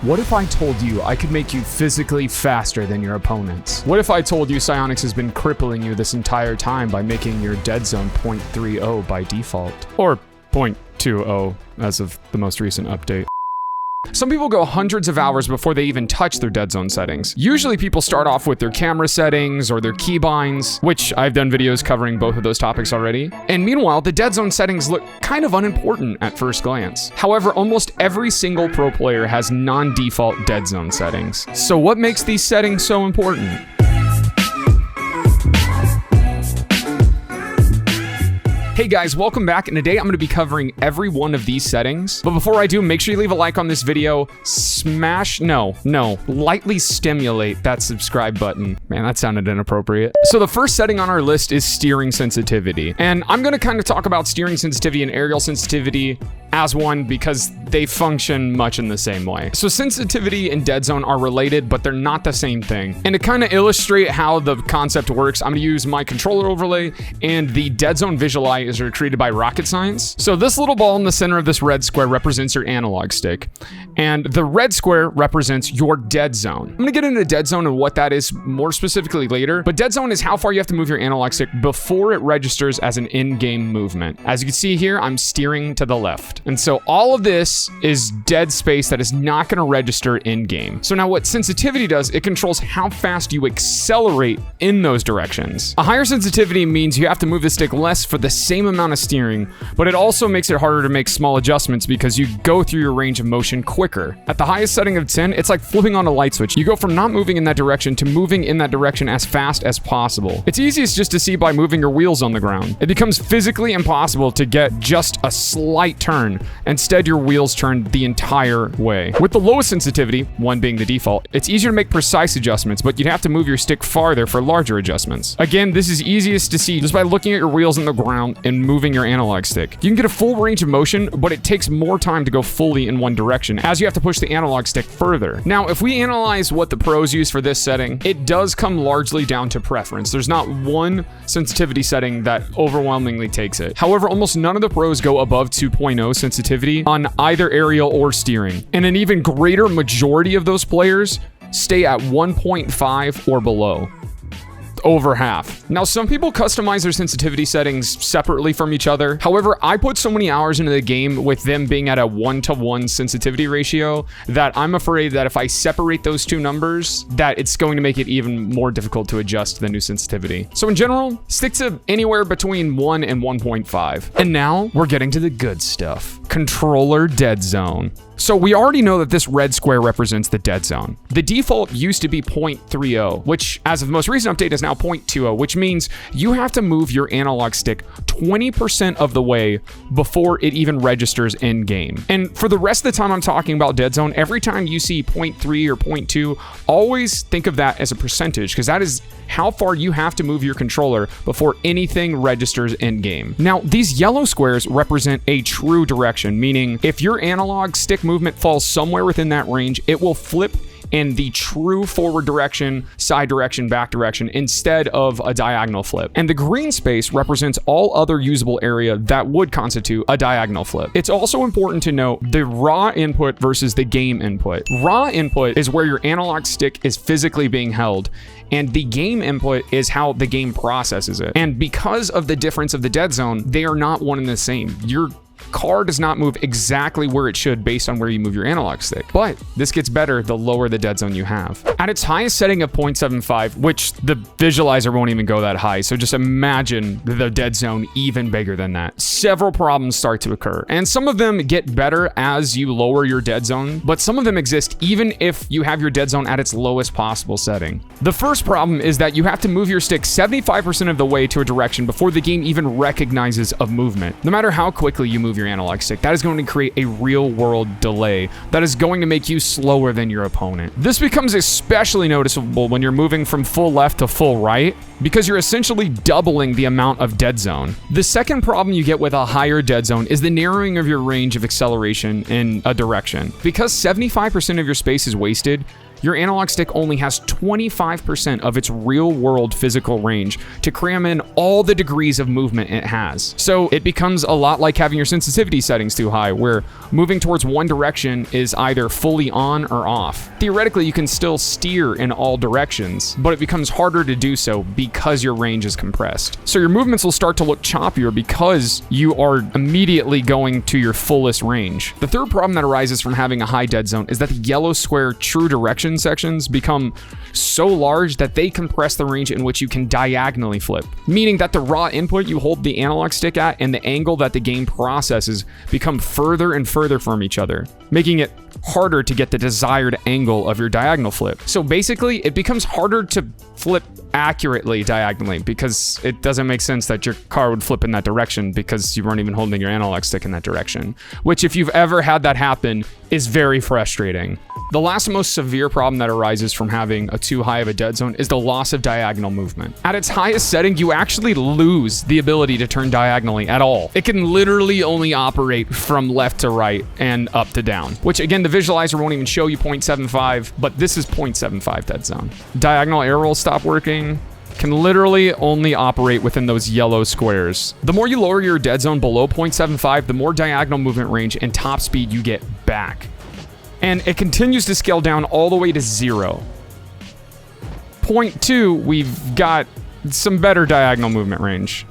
What if I told you I could make you physically faster than your opponents? What if I told you psionics has been crippling you this entire time by making your dead zone 0.30 by default? Or 0.20 as of the most recent update. Some people go hundreds of hours before they even touch their dead zone settings. Usually people start off with their camera settings or their keybinds, which I've done videos covering both of those topics already. And meanwhile, the dead zone settings look kind of unimportant at first glance. However, almost every single pro player has non-default dead zone settings. So what makes these settings so important? Hey guys, welcome back, and today I'm going to be covering every one of these settings. But before I do, make sure you leave a like on this video, lightly stimulate that subscribe button. Man, that sounded inappropriate. So the first setting on our list is steering sensitivity. And I'm going to kind of talk about steering sensitivity and aerial sensitivity as one because they function much in the same way. So sensitivity and dead zone are related, but they're not the same thing. And to kind of illustrate how the concept works, I'm going to use my controller overlay and the dead zone visualizer created by Rocket Science. So this little ball in the center of this red square represents your analog stick, and the red square represents your dead zone. I'm going to get into dead zone and what that is more specifically later, but dead zone is how far you have to move your analog stick before it registers as an in-game movement. As you can see here, I'm steering to the left. And so all of this is dead space that is not going to register in-game. So now what sensitivity does, it controls how fast you accelerate in those directions. A higher sensitivity means you have to move the stick less for the same amount of steering, but it also makes it harder to make small adjustments because you go through your range of motion quicker. At the highest setting of 10, it's like flipping on a light switch. You go from not moving in that direction to moving in that direction as fast as possible. It's easiest just to see by moving your wheels on the ground. It becomes physically impossible to get just a slight turn. Instead, your wheels turn the entire way. With the lowest sensitivity, 1 being the default, it's easier to make precise adjustments, but you'd have to move your stick farther for larger adjustments. Again, this is easiest to see just by looking at your wheels on the ground and moving your analog stick. You can get a full range of motion, but it takes more time to go fully in one direction, as you have to push the analog stick further. Now, if we analyze what the pros use for this setting, it does come largely down to preference. There's not one sensitivity setting that overwhelmingly takes it. However, almost none of the pros go above 2.0 sensitivity on either aerial or steering. And an even greater majority of those players stay at 1.5 or below. Over half. Now, some people customize their sensitivity settings separately from each other. However, I put so many hours into the game with them being at a 1-to-1 sensitivity ratio that I'm afraid that if I separate those two numbers, that it's going to make it even more difficult to adjust to the new sensitivity. So in general, stick to anywhere between 1 and 1.5. And now we're getting to the good stuff. Controller dead zone. So we already know that this red square represents the dead zone. The default used to be 0.30, which as of the most recent update is now 0.20, which means you have to move your analog stick 20% of the way before it even registers in game. And for the rest of the time I'm talking about dead zone, every time you see 0.3 or 0.2, always think of that as a percentage, because that is how far you have to move your controller before anything registers in game. Now, these yellow squares represent a true direction, meaning if your analog stick movement falls somewhere within that range, it will flip in the true forward direction, side direction, back direction, instead of a diagonal flip. And the green space represents all other usable area that would constitute a diagonal flip. It's also important to note the raw input versus the game input. Raw input is where your analog stick is physically being held, and the game input is how the game processes it. And because of the difference of the dead zone, they are not one and the same. Your car does not move exactly where it should based on where you move your analog stick. But this gets better the lower the dead zone you have. At its highest setting of 0.75, which the visualizer won't even go that high, so just imagine the dead zone even bigger than that. Several problems start to occur, and some of them get better as you lower your dead zone, but some of them exist even if you have your dead zone at its lowest possible setting. The first problem is that you have to move your stick 75% of the way to a direction before the game even recognizes a movement. No matter how quickly you move your analog stick, that is going to create a real world delay that is going to make you slower than your opponent. This becomes especially noticeable when you're moving from full left to full right, because you're essentially doubling the amount of dead zone. The second problem you get with a higher dead zone is the narrowing of your range of acceleration in a direction. Because 75% of your space is wasted, your analog stick only has 25% of its real-world physical range to cram in all the degrees of movement it has. So it becomes a lot like having your sensitivity settings too high, where moving towards one direction is either fully on or off. Theoretically, you can still steer in all directions, but it becomes harder to do so because your range is compressed. So your movements will start to look choppier because you are immediately going to your fullest range. The third problem that arises from having a high dead zone is that the yellow square true direction sections become so large that they compress the range in which you can diagonally flip, meaning that the raw input you hold the analog stick at and the angle that the game processes become further and further from each other, making it harder to get the desired angle of your diagonal flip. So basically, it becomes harder to flip accurately diagonally because it doesn't make sense that your car would flip in that direction because you weren't even holding your analog stick in that direction, which if you've ever had that happen is very frustrating. The last and most severe problem that arises from having a too high of a dead zone is the loss of diagonal movement. At its highest setting, you actually lose the ability to turn diagonally at all. It can literally only operate from left to right and up to down, which again, the visualizer won't even show you 0.75, but this is 0.75 dead zone. Diagonal air rolls stop working. Can literally only operate within those yellow squares. The more you lower your dead zone below 0.75, the more diagonal movement range and top speed you get back. And it continues to scale down all the way to 0. 0.2, we've got some better diagonal movement range.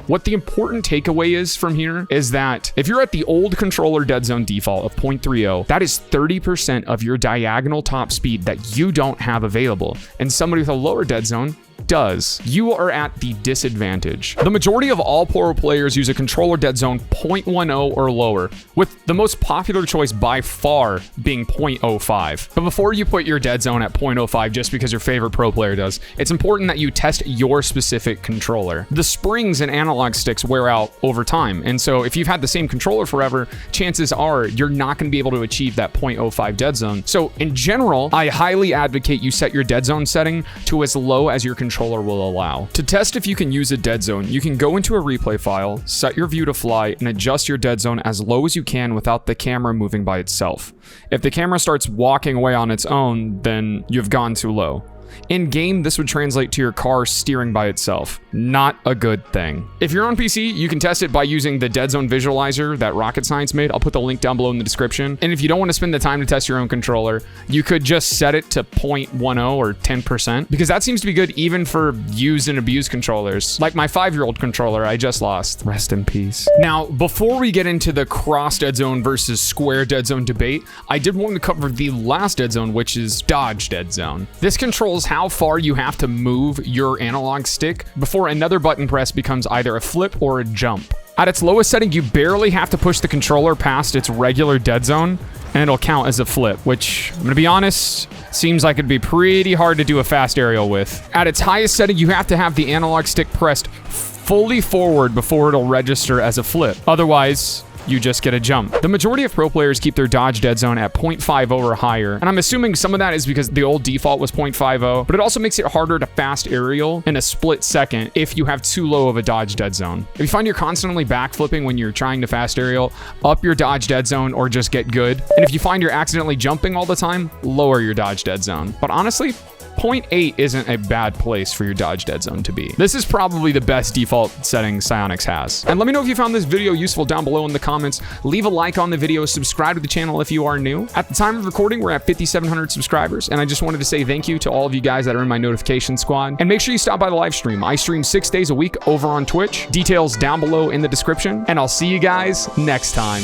What the important takeaway is from here is that if you're at the old controller dead zone default of 0.30, that is 30% of your diagonal top speed that you don't have available, and somebody with a lower dead zone does. You are at the disadvantage. The majority of all pro players use a controller dead zone 0.10 or lower, with the most popular choice by far being 0.05. But before you put your dead zone at 0.05 just because your favorite pro player does, it's important that you test your specific controller. The springs and analog sticks wear out over time, and so if you've had the same controller forever, chances are you're not going to be able to achieve that 0.05 dead zone. So in general, I highly advocate you set your dead zone setting to as low as your controller will allow. To test if you can use a dead zone, you can go into a replay file, set your view to fly, and adjust your dead zone as low as you can without the camera moving by itself. If the camera starts walking away on its own, then you've gone too low. In game, this would translate to your car steering by itself. Not a good thing. If you're on PC, you can test it by using the Dead Zone visualizer that Rocket Science made. I'll put the link down below in the description. And if you don't want to spend the time to test your own controller, you could just set it to 0.10 or 10%, because that seems to be good even for used and abused controllers. Like my 5-year-old controller I just lost. Rest in peace. Now, before we get into the cross dead zone versus square dead zone debate, I did want to cover the last dead zone, which is dodge dead zone. This controls how far you have to move your analog stick before another button press becomes either a flip or a jump. At its lowest setting, you barely have to push the controller past its regular dead zone, and it'll count as a flip, which, I'm gonna be honest, seems like it'd be pretty hard to do a fast aerial with. At its highest setting, you have to have the analog stick pressed fully forward before it'll register as a flip. Otherwise, you just get a jump. The majority of pro players keep their dodge dead zone at 0.50 or higher, and I'm assuming some of that is because the old default was 0.50, but it also makes it harder to fast aerial in a split second if you have too low of a dodge dead zone. If you find you're constantly backflipping when you're trying to fast aerial, up your dodge dead zone or just get good. And if you find you're accidentally jumping all the time, lower your dodge dead zone. But honestly, 0.8 isn't a bad place for your dodge dead zone to be. This is probably the best default setting Psyonix has. And let me know if you found this video useful down below in the comments. Leave a like on the video, subscribe to the channel if you are new. At the time of recording, we're at 5,700 subscribers, and I just wanted to say thank you to all of you guys that are in my notification squad. And make sure you stop by the live stream. I stream 6 days a week over on Twitch. Details down below in the description, and I'll see you guys next time.